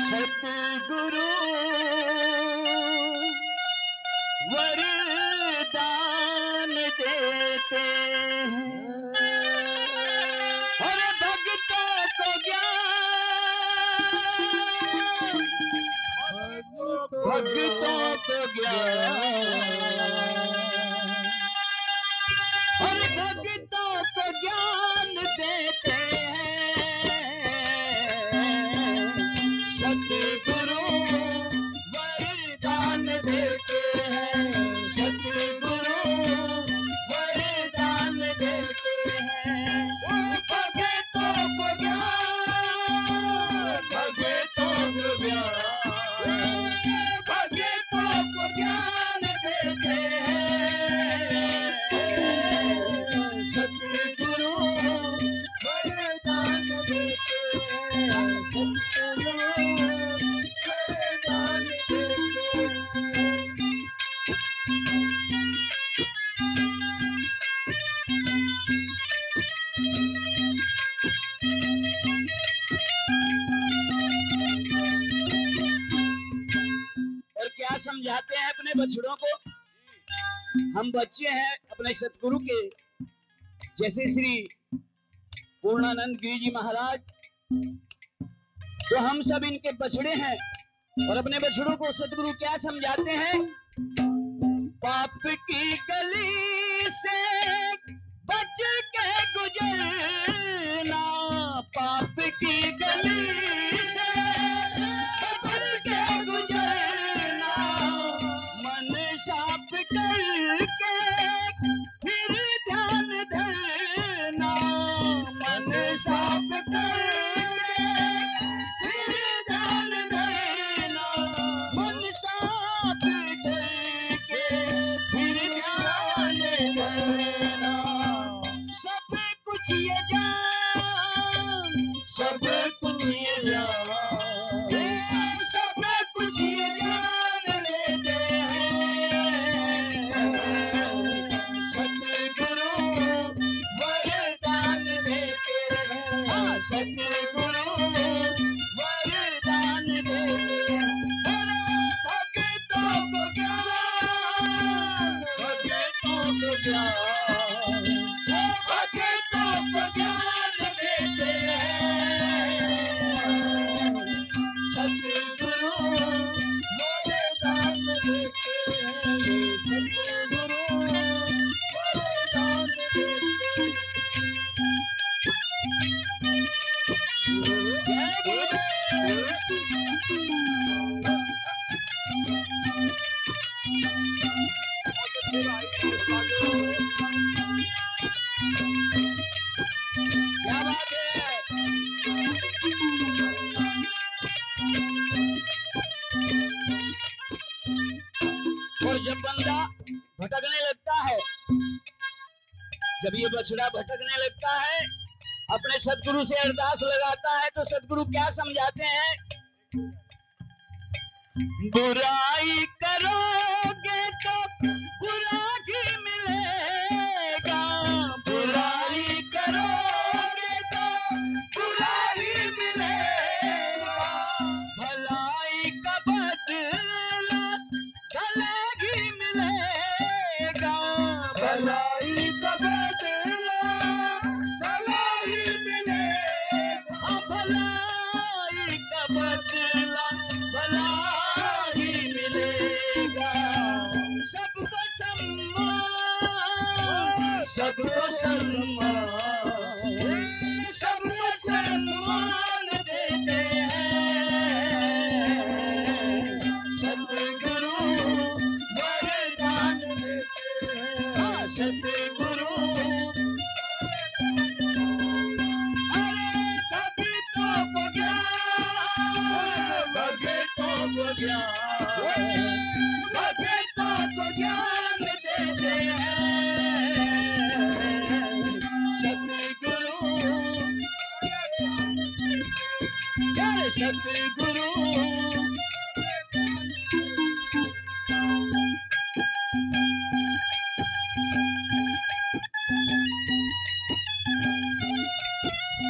सतगुरु वरदान देते हैं और भक्तों को ज्ञान, भक्तों को ज्ञान और भक्तों को ज्ञान देते हैं। सतगुरु वरदान देते हैं, सतगुरु वरदान देते हैं। भक्तों को ज्ञान, भक्तों को ज्ञान, भक्तों को ज्ञान देते हैं। सतगुरु वरदान देते हैं, सतगुरु वरदान देते हैं। और क्या समझाते हैं अपने बछड़ों को? हम बच्चे हैं अपने सतगुरु के, जैसे श्री पूर्णानंद गिरी जी महाराज, तो हम सब इनके बछड़े हैं। और अपने बछड़ों को सतगुरु क्या समझाते हैं? पाप की गली से बच के गुजरना, पाप की गली से बच के गुजरना, मन साफ करके फिर ध्यान धरना, मन साफ करके फिर ध्यान धरना, मन साफ करके फिर ध्यान धरना। सब कुछ ये जान, सब कुछ ये जान, सब कुछ ये जान लेते हैं। सतगुरु वरदान देते हैं, सतगुरु वरदान देते हैं। भक्तों को ज्ञान, भक्तों को ज्ञान, भक्तों को ज्ञान देते हैं। सतगुरु वरदान देते हैं, सतगुरु वरदान देते हैं। जय क्या बात है? और जब बंदा भटकने लगता है, जब ये बछड़ा भटकने लगता है, अपने सतगुरु से अरदास लगाता है, तो सतगुरु क्या समझाते हैं? बुराई करोगे तो बुरा ही मिलेगा, बुराई करोगे तो बुरा ही मिलेगा, भलाई का बदला भले ही मिलेगा, भलाई का बदला भला ही मिलेगा, भलाई का बदला भला ही मिलेगा। सबको सम्मान, सबको सम्मान, सबको सम्मान देते हैं। सतगुरु वरदान देते हैं, सतगुरु। अरे भक्तों को ज्ञान, भक्तों को ज्ञान, भक्तों को ज्ञान देते हैं। सतगुरु, जय सतगुरु।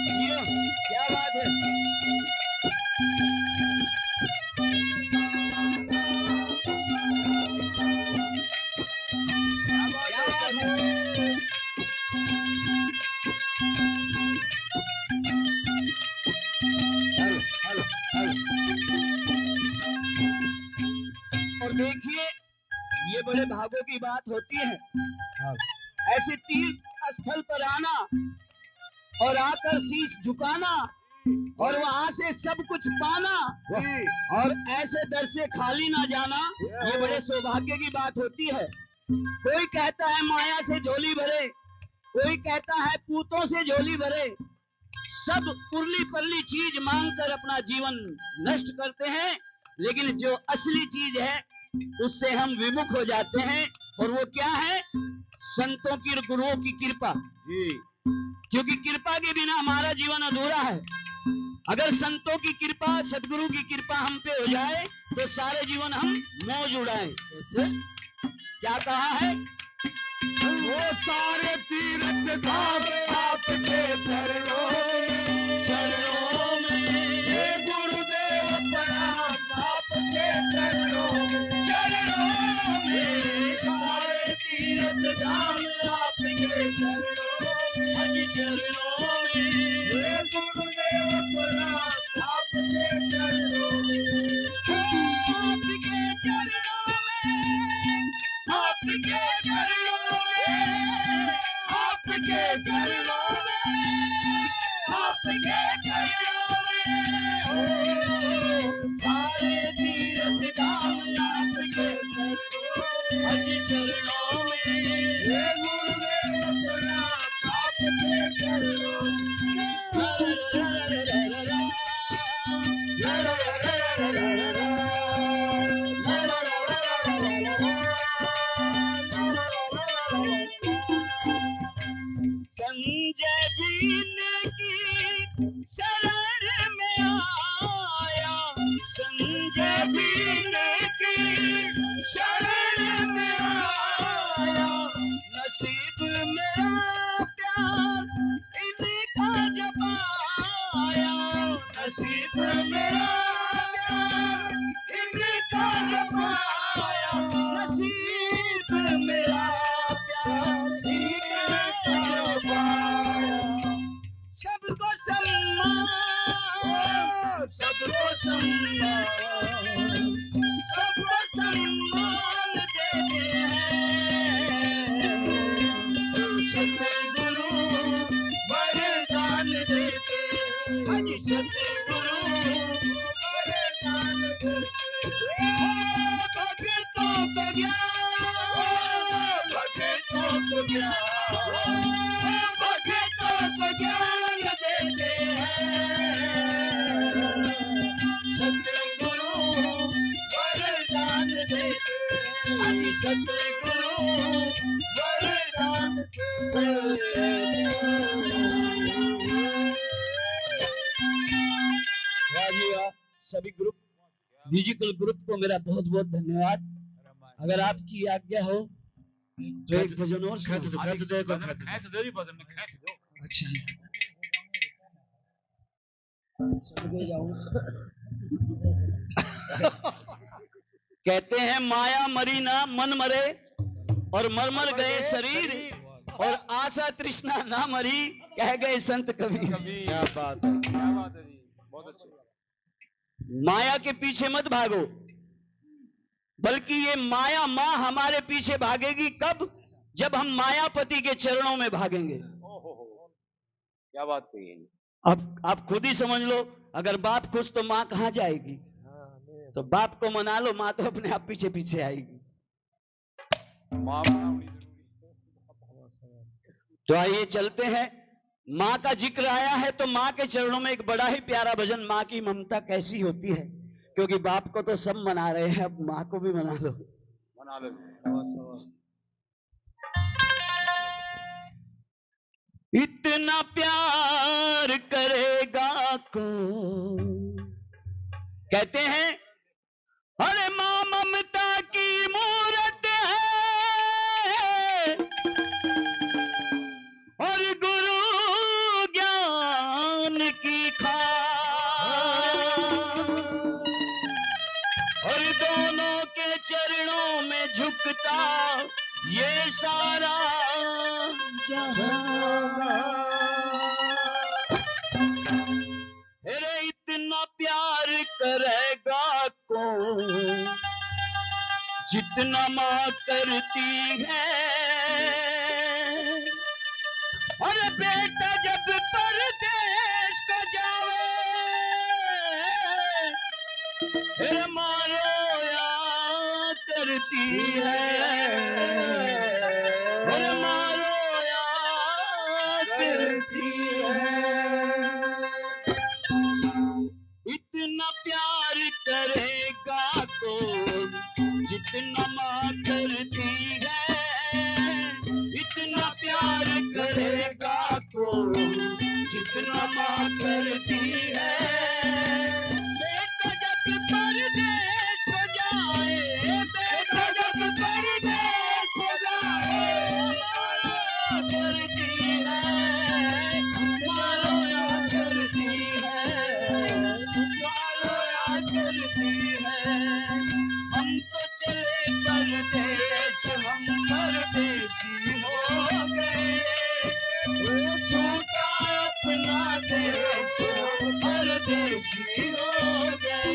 जियो, क्या बात है? और देखिए ये बड़े भागों की बात होती है, ऐसे तीर्थ स्थल पर आना और आकर शीश झुकाना और वहां से सब कुछ पाना और ऐसे दर से खाली ना जाना, ये बड़े सौभाग्य की बात होती है। कोई कहता है माया से झोली भरे, कोई कहता है पूतों से झोली भरे, सब उर्ली परली चीज मांगकर अपना जीवन नष्ट करते हैं, लेकिन जो असली चीज है उससे हम विमुख हो जाते हैं। और वो क्या है? संतों की और गुरुओं की कृपा। क्योंकि कृपा के बिना हमारा जीवन अधूरा है। अगर संतों की कृपा, सदगुरु की कृपा हम पे हो जाए तो सारे जीवन हम मौज उड़ाएं। क्या कहा है? वो सारे तीर्थ धाम आपके चरणों में, हे गुरुदेव प्रणाम आपके चरणों में, सारे तीर्थ धाम आपके चरणों में, हे गुरुदेव प्रणाम आपके चरणों में, आपके चरणों में, आपके चरणों में, आपके चरणों में, आपके चरणों में, हो सारे तीर्थ धाम आपके चरणों में, हे गुरुदेव प्रणाम आपके चरणों में। संजय बीन की शरण में आया, संजय बीन की शरण में आया, नसीब मेरा प्यार इनका जपाया, नसीब मेरा प्यार इनका जपाया, नसीब मेरा प्यार इनका जपाया। सबको सम्मान, सबको सम्मान, सबको सम्मान देते हैं, सतगुरु वरदान देते हैं, सतगुरु वरदान देते हैं। भक्तों को ज्ञान, भक्तों को ज्ञान, भक्तों को ज्ञान देते हैं, सतगुरु वरदान देते हैं, सतगुरु वरदान देते हैं। वाह जी वाह। सभी ग्रुप, म्यूजिकल ग्रुप को मेरा बहुत बहुत धन्यवाद। अगर आपकी आज्ञा हो तो एक भजन और खींच दो, खींच दो, एक और खींच दो। खींच दो जी, भजन में खींच दो। अच्छा जी, चल जाऊं। कहते हैं माया मरी ना मन मरे, और मर मर गए शरीर, और आशा तृष्णा ना मरी, कह गए संत कबीर। क्या बात है, क्या बात है जी, बहुत अच्छे। माया के पीछे मत भागो, बल्कि ये माया माँ हमारे पीछे भागेगी कब? जब हम मायापति के चरणों में भागेंगे। ओहो, क्या बात कही है जी। अब आप खुद ही समझ लो, अगर बाप खुश तो माँ कहाँ जाएगी? तो बाप को मना लो, माँ तो अपने आप पीछे पीछे आएगी। माँ बनाना बड़ी जरूरी। तो आइए चलते हैं। माँ का जिक्र आया है तो माँ के चरणों में एक बड़ा ही प्यारा भजन, माँ की ममता कैसी होती है। क्योंकि बाप को तो सब मना रहे हैं, अब माँ को भी मना लो। बना लो। इतना प्यार करेगा कौन, कहते हैं अरे माँ ममता की मूरत है, और गुरु ज्ञान की खान। झुकता ये सारा जहां। अरे इतना प्यार करेगा कौन जितना माँ करती है। अरे बेटा जब परदेश को जावे अरे माँ रोया करती है। अरे माँ रोया करती है। इतना प्यार करेगा कौन जितना माँ करती है। इतना प्यार करेगा कौन जितना माँ करती है। बेटा जब परदेश को जाए बेटा जब परदेश को जाए माँ करती है। माँ रोया करती है। माँ करती है। हम तो चले परदेश हम परदेसी हो गए। वो छूटा अपना देश हम परदेसी हो गए।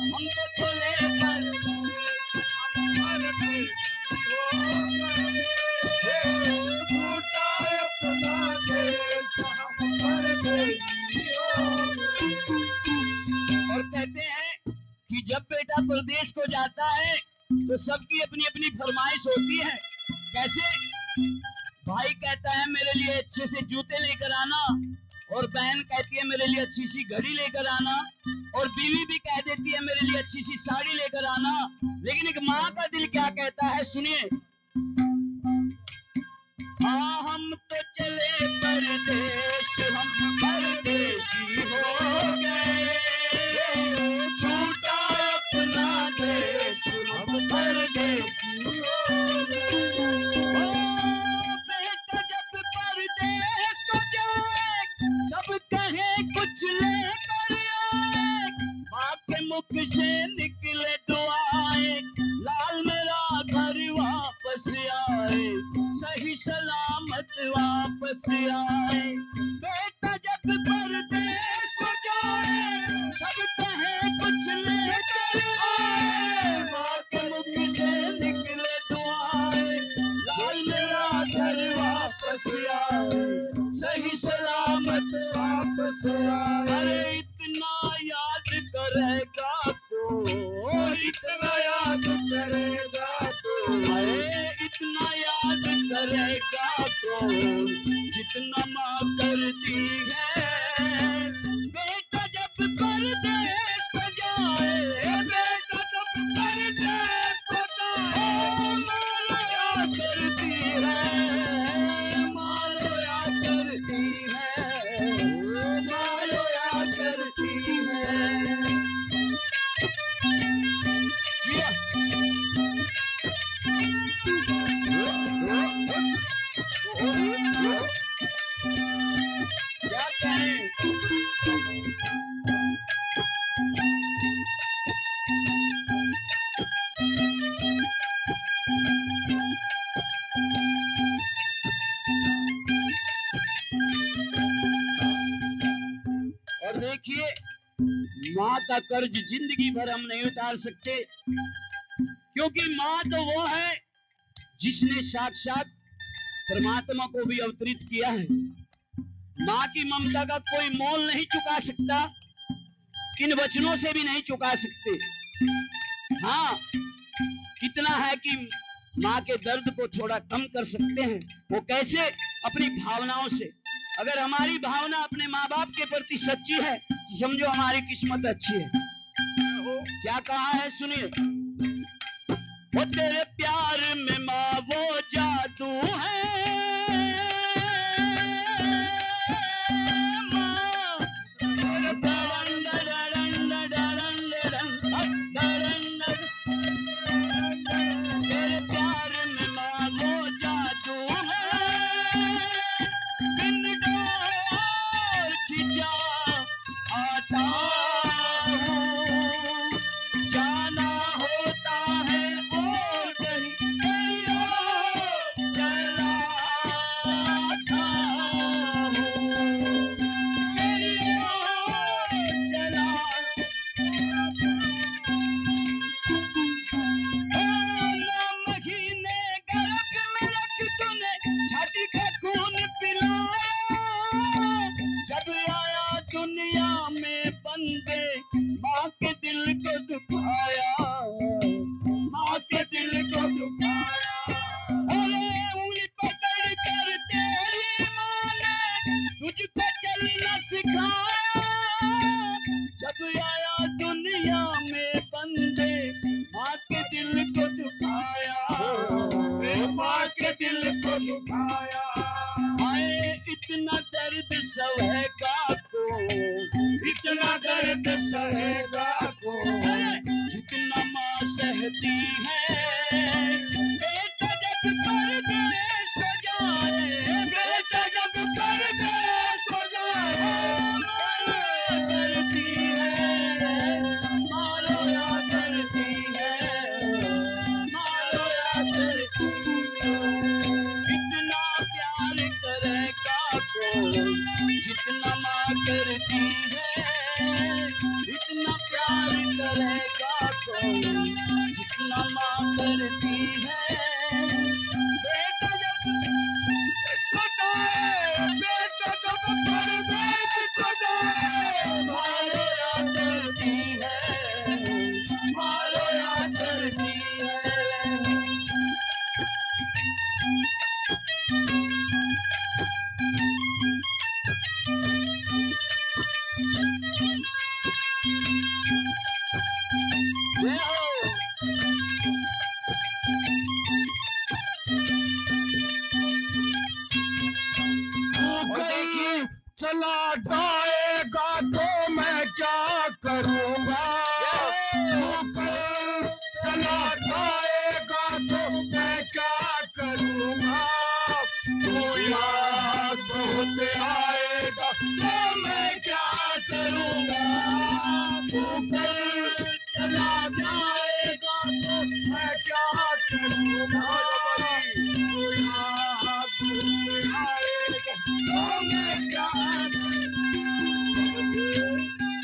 हम तो चले परदेश हम परदेसी हो गए। वो छूटा अपना देश हम परदेसी हो गए। और कहते हैं कि जब बेटा प्रदेश को जाता है तो सबकी अपनी अपनी फरमाइश होती है। कैसे? भाई कहता है मेरे लिए अच्छे से जूते लेकर आना, और बहन कहती है मेरे लिए अच्छी सी घड़ी लेकर आना, और बीवी भी कह देती है मेरे लिए अच्छी सी साड़ी लेकर आना। लेकिन एक माँ का दिल क्या कहता है, सुनिए। हाँ हम तो चले परदेश हम परदेसी हो गए। छूटा अपना देश हम परदेसी हो गए। ओ बेटा जब परदेश को जाए सब कहे कुछ लेकर आए। माँ के मुख से निकले दुआएं लाल मेरा घर वापस आए। सही सलामत वापस आए। बेटा जब परदेश को जाए सब कहे कुछ लेकर आए। माँ के मुख से निकले दुआएं लाल मेरा घर वापस आए। सही सलामत वापस आए। अरे इतना याद करेगा तो इतना याद करेगा तो। अरे इतना याद करेगा कौन जितना माँ करती है। बेटा जब परदेश को जाए बेटा जब परदेश को जाए माँ रोया करती है। माँ रोया करती है। माँ रोया करती है। जिया क्या कहें? और देखिए माँ का कर्ज जिंदगी भर हम नहीं उतार सकते, क्योंकि माँ तो वो है जिसने साक्षात परमात्मा को भी अवतरित किया है। माँ की ममता का कोई मोल नहीं चुका सकता, इन वचनों से भी नहीं चुका सकते। हाँ इतना है कि माँ के दर्द को थोड़ा कम कर सकते हैं। वो कैसे? अपनी भावनाओं से। अगर हमारी भावना अपने माँ बाप के प्रति सच्ची है तो समझो हमारी किस्मत अच्छी है। क्या कहा है सुनिए। वो तेरे प्यार में माँ वो जादू है माँ। तेरे प्यार में माँ वो जादू है। बिन डोर खिंचा आता हूँ, जाना होता है रहेगा कौन। जितना माँ सहती है बेटा जब परदेश को जाए, बेटा जब परदेश को जाए, करती है मारो या करती है, मारो या करती है। इतना प्यार करेगा कोई जितना माँ करती है, इतना प्यार करेगा कोई जितना माँ करती है। बेटा जब इसको जाए, बेटा जब परदेश को जाए, मारो या करती है, मारो या करती है। जय हो। कहीं चला जाएगा तो मैं क्या करूँगा। कहीं चला जाएगा तो मैं क्या करूँगा। तू याद बहुत आएगा तो मैं क्या करूँगा। तू कहीं चला जाएगा तो मैं क्या करूँगा। तू याद बहुत आएगा तो मैं क्या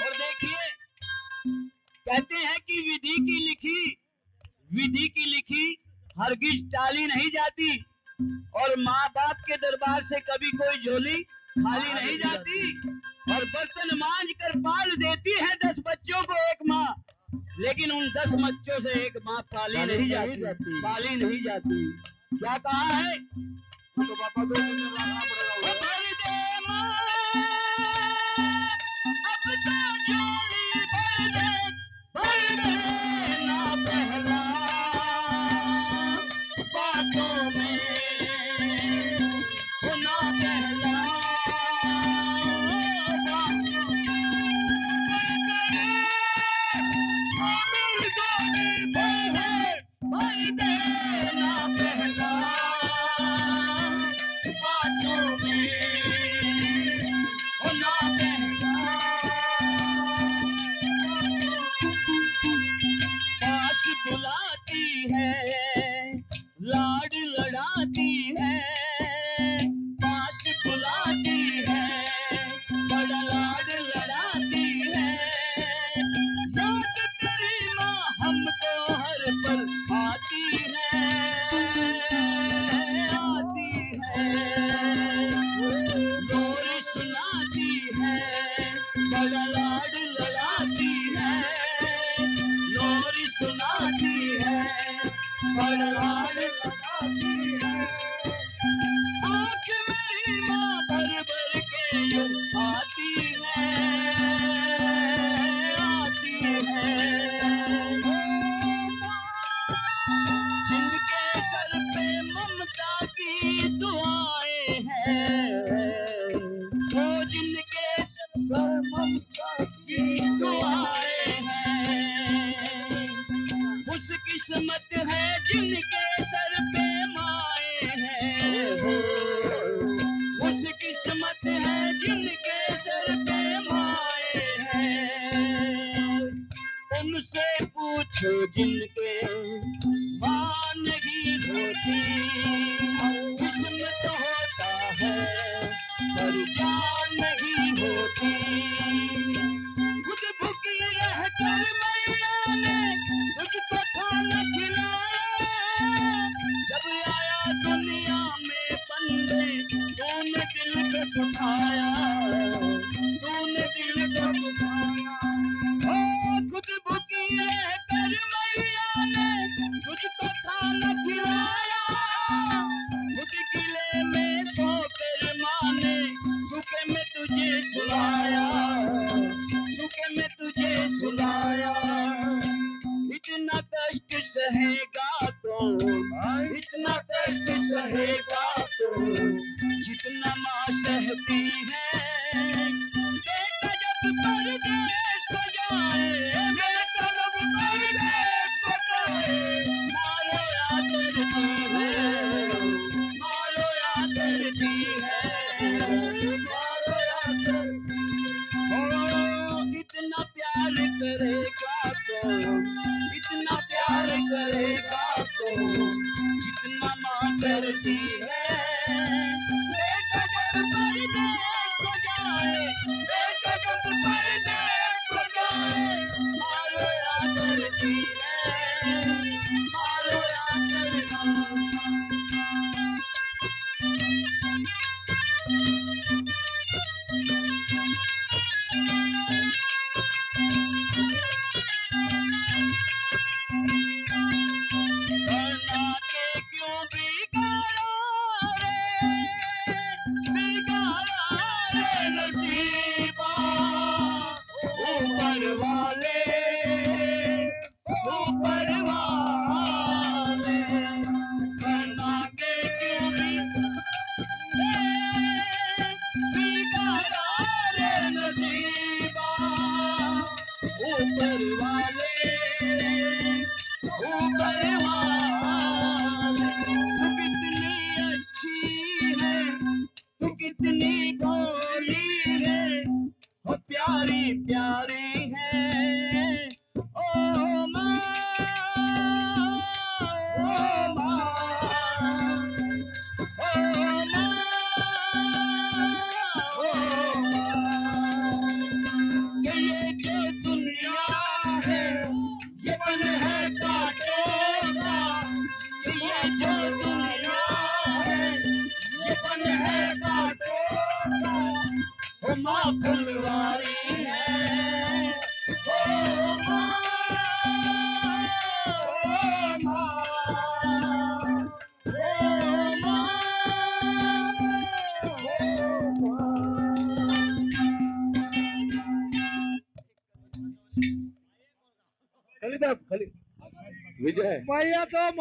और देखिए कहते हैं कि विधि की लिखी हरगिज टाली नहीं जाती, और माँ बाप के दरबार से कभी कोई झोली खाली नहीं जाती। और बर्तन मांझ कर पाल देती है 10 बच्चों को एक माँ, लेकिन उन 10 बच्चों से एक माँ पाली नहीं जाती, पाली नहीं जाती। क्या कहा है? तो पापा 2 दिन में लाना पड़ेगा। भर दे माँ, अब तो झोली भर दे ना पहला बातों में, वो ना पहला बातों में। भर दे ना पहला बातों में, वो ना पहला। पास बुलाती है, लाड लड़ाती है, पास बुलाती है, बड़ा लाड लड़ाती है। याद तेरी माँ हमको हर पल आती है, आती है। लोरी सुनाती है, बड़ा लाड लड़ाती है, लोरी सुनाती है, बड़ा लाड लड़ाती है। आँख मेरी माँ भर भर के यूं आती है, आती है। जिनके सर पे ममता की दुआएं हैं, वो जिनके सर पर ममता की दुआएं हैं, उस किस्मत है जिनके सर पे माए हैं, उस किस्मत है जिनके सर पे माए हैं। उनसे पूछो जिनके माँ नहीं होती, जिस्म तो होता है पर जान नहीं होती। खुद भूखी रहकर मैया ने तुझको खाना खिलाया, जब आया दुनिया में बंदे तूने दिल को दुखाया, तूने दिल को दुखाया। ओ खुद भूखी रहकर मैया ने तुझको खाना खिलाया, खुद किले में सोकर माँ ने सूखे में तुझे सुलाया, सूखे में तुझे सुलाया। इतना कष्ट सहेगा तो, इतना कष्ट सहेगा तो जितना माँ सहती है। बेटा जब परदेश को जाए, प्यार करेगा कौन, इतना प्यार करेगा कौन, जितना माँ करती है। बेटा जब परदेश को जाए, बेटा जब परदेश को जाए, माँ रोया करती है, माँ रोया करती करना के क्यों बिगाड़ा रे नसीबा, ऊपर वाले करना के क्यों बिगाड़ा रे नसीबा, ऊपर वाले तू कितनी अच्छी है, तू कितनी भोली है, ओ प्यारी प्यारी है, ओ माँ, ओ माँ, ओ माँ, ओ माँ। कि ये जो दुनिया है, ये बन है कांटों का, कि ये जो दुनिया है, ये बन है कांटों का, ओ माँ फुलवारी है, ओ माँ, ओ माँ, ओ माँ, ओ माँ। विजय मैया तो